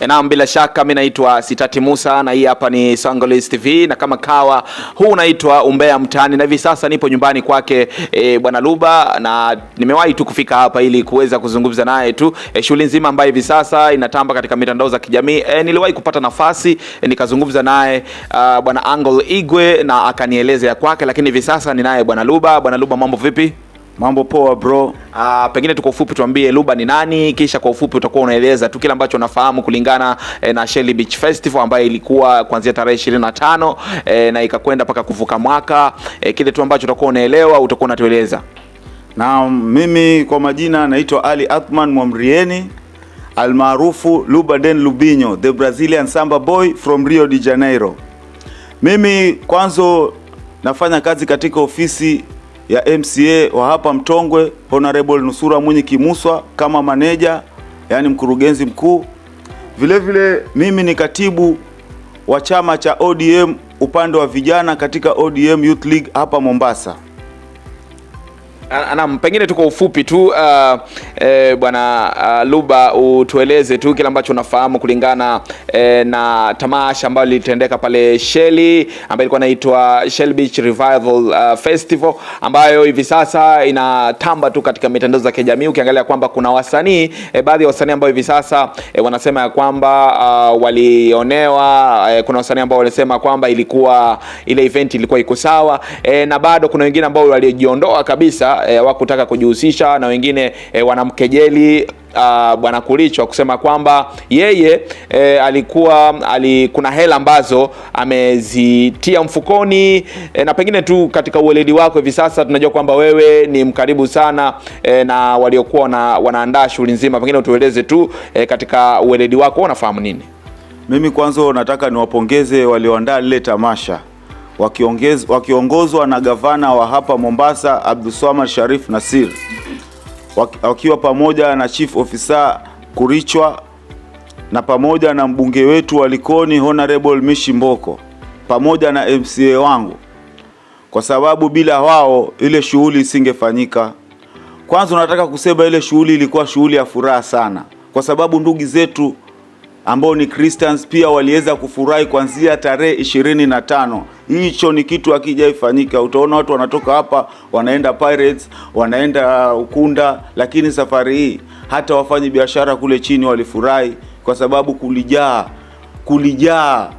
Naam, bila shaka mimi naitwa Sitati Musa na hii hapa ni Songolist TV, na kama kawa huu unaitwa Umbea Mtaani, na hivi sasa nipo nyumbani kwake Bwana Luba, na nimewahi tu kufika hapa ili kuweza kuzungumza naye tu shughuli nzima ambayo hivi sasa inatamba katika mitandao za kijamii. Niliwahi kupata nafasi nikazungumza naye Bwana Angle Igwe na akanieleza ya kwake, lakini hivi sasa ni naye Bwana Luba. Bwana Luba, mambo vipi? Mambo poa bro. Pengine tu kwa ufupi tuambie Luba ni nani, kisha kwa ufupi utakuwa unaeleza tu kile ambacho unafahamu kulingana na Shelly Beach Festival ambayo ilikuwa kuanzia tarehe 25 na ikakwenda mpaka kuvuka mwaka. Kile tu ambacho utakuwa unaelewa utakuwa unatueleza. Na mimi kwa majina naitwa Ali Athman Mwamrieni, almaarufu Luba Den Lubinho, the Brazilian Samba boy from Rio de Janeiro. Mimi kwanza nafanya kazi katika ofisi ya MCA wa hapa Mtongwe, Honorable Nusura Munyi Kimuswa, kama manager, yani mkurugenzi mkuu. Vile vile mimi ni katibu wa chama cha ODM upande wa vijana katika ODM Youth League hapa Mombasa. Pengine tu kwa ufupi tu Bwana Luba, utueleze tu kile ambacho unafahamu kulingana na tamasha ambayo lilitendeka pale Shelly, ambayo ilikuwa inaitwa Shelly Beach Revival Festival, ambayo hivi sasa inatamba tu katika mitandao za kijamii. Ukiangalia kwamba kuna wasanii baadhi ya wasanii ambao hivi sasa wanasema ya kwamba walionewa. Kuna wasanii ambao walisema kwamba ilikuwa ile event ilikuwa iko sawa, na bado kuna wengine ambao walijiondoa kabisa, wakutaka kujihusisha, na wengine wanamkejeli Bwana Kulichwa kusema kwamba yeye kuna hela ambazo amezitia mfukoni, na pengine tu katika uweledi wako hivi sasa tunajua kwamba wewe ni mkaribu sana na waliokuwa wanaandaa shughuli nzima. Pengine utueleze tu katika uweledi wako unafahamu nini? Mimi kwanza nataka niwapongeze walioandaa lile tamasha, wakiongozwa na gavana wa hapa Mombasa Abdulswamad Sharif Nasir, wakiwa pamoja na chief officer Kulichwa, na pamoja na mbunge wetu wa Likoni Honorable Mishi Mboko, pamoja na MCA wangu, kwa sababu bila wao ile shughuli isingefanyika. Kwanza nataka kusema ile shughuli ilikuwa shughuli ya furaha sana, kwa sababu ndugu zetu ambao ni Christians pia waliweza kufurahi kuanzia tarehe 25. Hicho ni kitu hakijaifanyika. Utaona watu wanatoka hapa wanaenda Pirates, wanaenda Ukunda, lakini safari hii hata wafanyi biashara kule chini walifurahi kwa sababu kulijaa.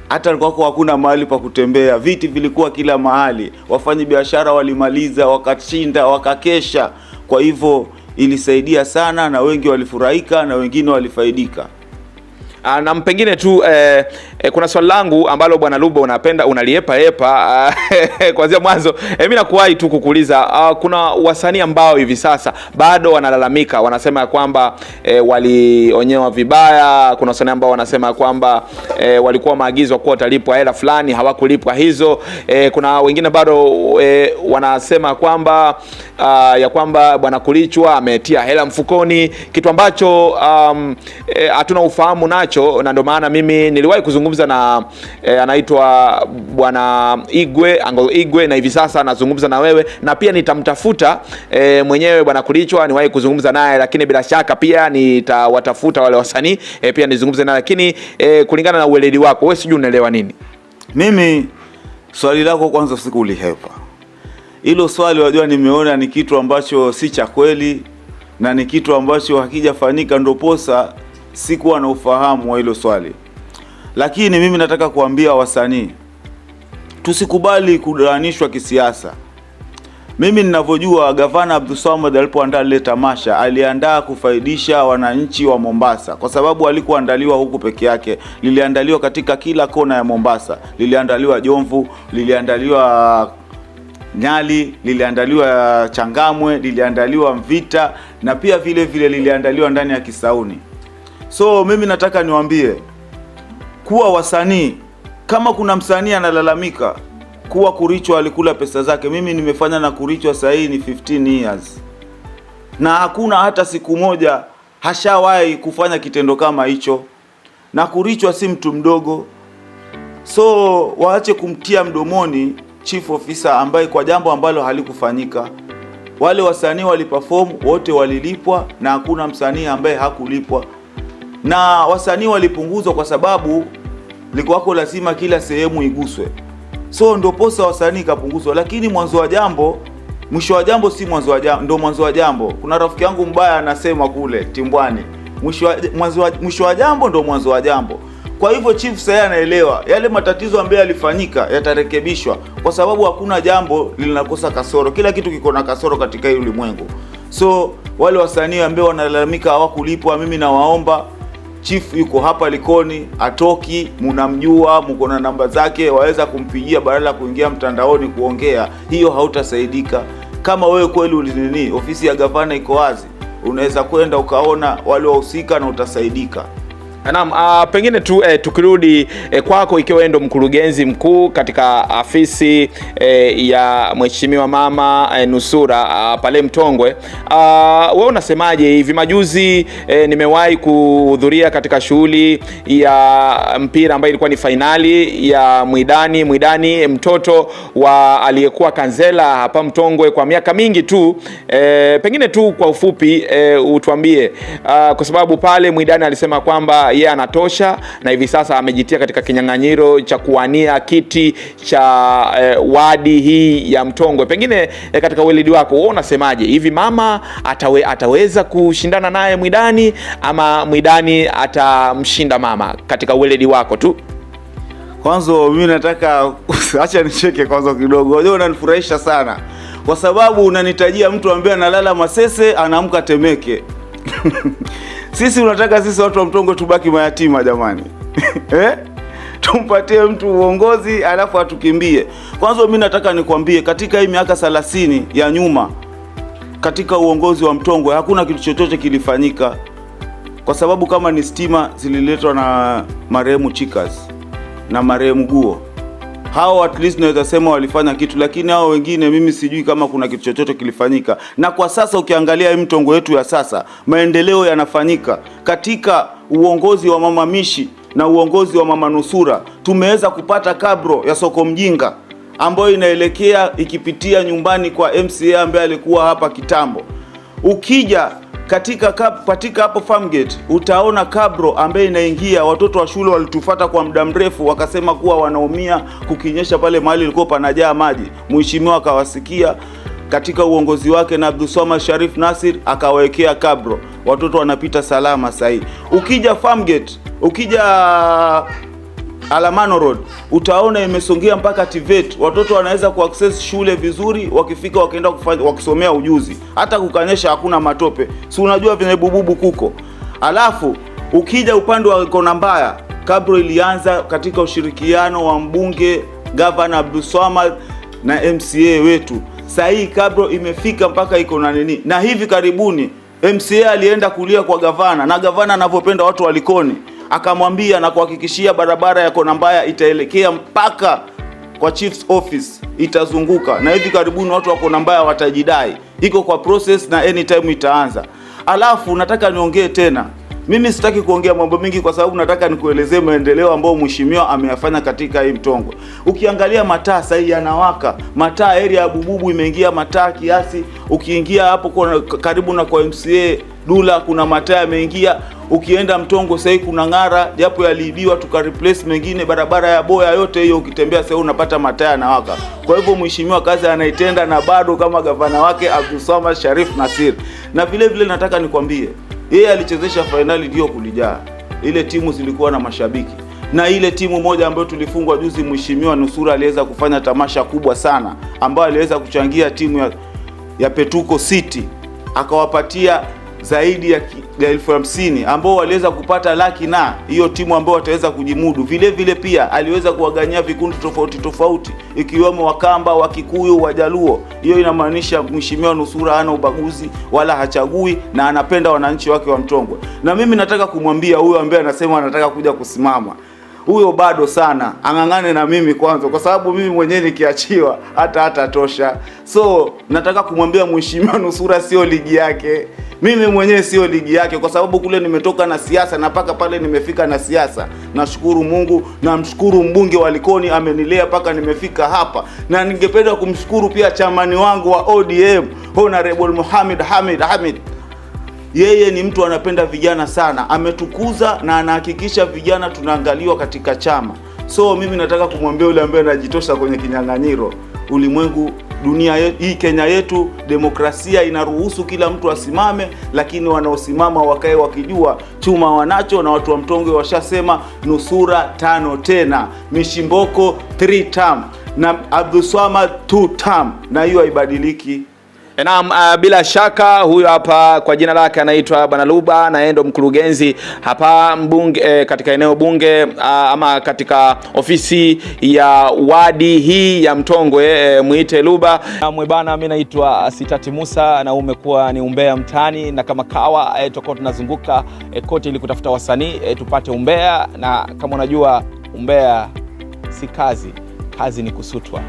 Hata kwako hakuna mahali pa kutembea, viti vilikuwa kila mahali. Wafanyi biashara walimaliza, wakashinda, wakakesha. Kwa hivyo ilisaidia sana, na wengi walifurahika na wengine walifaidika. Na pengine tu kuna swali langu ambalo Bwana Luba unapenda unaliepa kuanzia mwanzo. Mimi nakuwahi tu kukuuliza, kuna wasanii ambao hivi sasa bado wanalalamika, wanasema kwamba walionyewa vibaya. Kuna wasanii ambao wanasema kwamba walikuwa maagizwa kuwa watalipwa hela fulani, hawakulipwa hizo. Kuna wengine bado wanasema kwamba ya kwamba Bwana Kulichwa ametia hela mfukoni, kitu ambacho hatuna ufahamu nacho. Na ndio maana mimi niliwahi kuzungumza na anaitwa Bwana Igwe, Angle Igwe, na hivi sasa nazungumza na wewe, na pia nitamtafuta mwenyewe Bwana Kulichwa niwahi kuzungumza naye, lakini bila shaka pia nitawatafuta wale wasanii pia nizungumze naye. Lakini kulingana na uweledi wako wewe, sijui unaelewa nini? Mimi swali lako kwanza sikulihepa. Hilo swali wajua nimeona ni kitu ambacho si cha kweli, na ni kitu ambacho hakijafanyika, ndio posa sikuwa na ufahamu wa hilo swali. Lakini mimi nataka kuambia wasanii, tusikubali kudanishwa kisiasa. Mimi ninavyojua gavana Abdulswamad alipoandaa ile tamasha, aliandaa kufaidisha wananchi wa Mombasa, kwa sababu alikuandaliwa huku peke yake. Liliandaliwa katika kila kona ya Mombasa. Liliandaliwa Jomvu, liliandaliwa Nyali, liliandaliwa Changamwe, liliandaliwa Mvita, na pia vile vile liliandaliwa ndani ya Kisauni. So mimi nataka niwaambie kuwa wasanii, kama kuna msanii analalamika kuwa Kulichwa alikula pesa zake, mimi nimefanya na Kulichwa sasa hii ni 15 years, na hakuna hata siku moja hashawahi kufanya kitendo kama hicho, na Kulichwa si mtu mdogo. So waache kumtia mdomoni chief officer ambaye kwa jambo ambalo halikufanyika. Wale wasanii waliperform, wote walilipwa, na hakuna msanii ambaye hakulipwa. na wasanii walipunguzwa kwa sababu likuwako lazima kila sehemu iguswe, so ndio posa wasanii kapunguzwa. Lakini mwanzo wa jambo mwisho wa jambo si mwanzo wa jambo, ndio mwanzo wa jambo. Kuna rafiki yangu mbaya anasema kule Timbwani, mwisho wa jambo ndio mwanzo wa jambo. Kwa hivyo Chief sasa anaelewa yale matatizo ambayo yalifanyika yatarekebishwa, kwa sababu hakuna jambo linakosa kasoro. Kila kitu kiko na kasoro katika hii ulimwengu. So wale wasanii ambao wanalalamika hawakulipwa, mimi nawaomba, Chief yuko hapa Likoni, atoki, mnamjua, mko na namba zake, waweza kumpigia badala ya kuingia mtandaoni kuongea. Hiyo hautasaidika. Kama wewe kweli ulinini, ofisi ya gavana iko wazi, unaweza kwenda ukaona wale wahusika na utasaidika. Naam, pengine tu tukirudi kwako, ikiwa wewe ndo mkurugenzi mkuu katika afisi ya Mheshimiwa Mama Nusura pale Mtongwe, wewe unasemaje? Hivi majuzi nimewahi kuhudhuria katika shughuli ya mpira ambayo ilikuwa ni fainali ya Mwidani, mtoto wa aliyekuwa kansela hapa Mtongwe kwa miaka mingi tu. Pengine tu kwa ufupi utuambie, kwa sababu pale Mwidani alisema kwamba yeye anatosha na hivi sasa amejitia katika kinyang'anyiro cha kuwania kiti cha wadi hii ya Mtongwe. Pengine katika weledi wako wewe unasemaje? Hivi mama ataweza kushindana naye Mwidani ama Mwidani atamshinda mama katika weledi wako tu? Kwanza mimi nataka acha nicheke kwanza kidogo. Wewe unanifurahisha sana kwa sababu unanitajia mtu ambaye analala Masese anaamka Temeke. Sisi unataka sisi watu wa Mtongwe tubaki mayatima jamani? Tumpatie mtu uongozi alafu atukimbie. Kwanza mimi nataka nikwambie, katika hii miaka 30 ya nyuma katika uongozi wa Mtongwe hakuna kitu chochote kilifanyika, kwa sababu kama ni stima zililetwa na marehemu Chikas na marehemu Guo. Hao at least naweza sema walifanya kitu, lakini hao wengine mimi sijui kama kuna kitu chochote kilifanyika. Na kwa sasa ukiangalia hii Mtongwe yetu ya sasa, maendeleo yanafanyika katika uongozi wa Mama Mishi na uongozi wa Mama Nusura. Tumeweza kupata kabro ya soko mjinga ambayo inaelekea ikipitia nyumbani kwa MCA ambaye alikuwa hapa kitambo. Ukija katika hapo Farmgate utaona kabro ambaye inaingia. Watoto wa shule walitufuata kwa muda mrefu, wakasema kuwa wanaumia kukinyesha pale mahali ilikuwa panajaa maji. Mheshimiwa akawasikia katika uongozi wake na Abdulswamad Sharif Nasir akawekea kabro, watoto wanapita salama sasa. Ukija Farmgate, ukija Alamano Road utaona imesongea mpaka TVET. Watoto wanaweza kuaccess shule vizuri, wakifika wakaenda wakisomea ujuzi, hata kukanyesha hakuna matope. Si unajua venye bububu kuko. Alafu ukija upande wa Kona Mbaya, kabro ilianza katika ushirikiano wa mbunge Governor Abdulswamad na MCA wetu. Sasa hii kabro imefika mpaka iko na nini. Na hivi karibuni MCA alienda kulia kwa gavana, na gavana anavyopenda watu wa Likoni akamwambia na kuhakikishia barabara ya Kona Mbaya itaelekea mpaka kwa Chief's office, itazunguka. Na hivi karibuni watu wa Kona Mbaya watajidai. Iko kwa process na anytime itaanza. Alafu nataka niongee tena. Mimi sitaki kuongea mambo mingi kwa sababu nataka nikuelezee maendeleo ambayo mheshimiwa ameyafanya katika hii Mtongwe. Ukiangalia mataa sasa yanawaka. Mataa area ya Bububu imeingia mataa kiasi. Ukiingia hapo kwa karibu na kwa MCA Dula kuna mataa yameingia. Ukienda Mtongwe sasa kuna ng'ara, japo yaliibiwa tuka replace mengine. Barabara ya Boya yote hiyo ukitembea sasa unapata mataa yanawaka. Kwa hivyo mheshimiwa kazi anaitenda, na bado kama gavana wake Abdulswamad Sharif Nasir. Na vile vile nataka nikwambie, yeye alichezesha finali ndio kulijaa. Ile timu zilikuwa na mashabiki. Na ile timu moja ambayo tulifungwa juzi, mheshimiwa Nusura aliweza kufanya tamasha kubwa sana, ambayo aliweza kuchangia timu ya Petuko City, akawapatia zaidi ya 50,000 ambao waliweza kupata laki, na hiyo timu ambao wataweza kujimudu. Vile vile pia aliweza kuwaganyia vikundi tofauti ikiwemo Wakamba, Wakikuyu, Wajaluo. Hiyo inamaanisha mheshimiwa Nusura hana ubaguzi wala hachagui, na anapenda wananchi wake wa Mtongwe. Na mimi nataka kumwambia huyo ambaye anasema anataka kuja kusimama, huyo bado sana ang'ang'ane na mimi kwanza, kwa sababu mimi mwenyewe nikiachiwa hata tosha. So nataka kumwambia mheshimiwa Nusura sio ligi yake. Mimi mwenyewe sio ligi yake, kwa sababu kule nimetoka na siasa na paka pale nimefika na siasa. Nashukuru Mungu, na mshukuru mbunge wa Likoni amenilea paka nimefika hapa. Na ningependa kumshukuru pia chamani wangu wa ODM Honorable Mohamed Hamid. yeye ni mtu anapenda vijana sana, ametukuza na anahakikisha vijana tunaangaliwa katika chama. So mimi nataka kumwambia yule ambaye anajitosha kwenye kinyang'anyiro, ulimwengu, dunia hii, Kenya yetu, demokrasia inaruhusu kila mtu asimame, lakini wanaosimama wakae wakijua chuma wanacho, na watu wa Mtongwe washasema nusura 5 tena, Mishimboko 3 term na Abdulswamad 2 term, na hiyo haibadiliki. Naam, bila shaka huyo hapa kwa jina lake anaitwa Bwana Luba, na yeye ndo mkurugenzi hapa mbunge katika eneo bunge ama katika ofisi ya wadi hii ya Mtongwe, muite Luba. Bwana, mimi naitwa Sitati Musa na umekuwa ni umbea mtani, na kama kawa tutakuwa tunazunguka kote ili kutafuta wasanii tupate umbea, na kama unajua umbea si kazi, kazi ni kusutwa.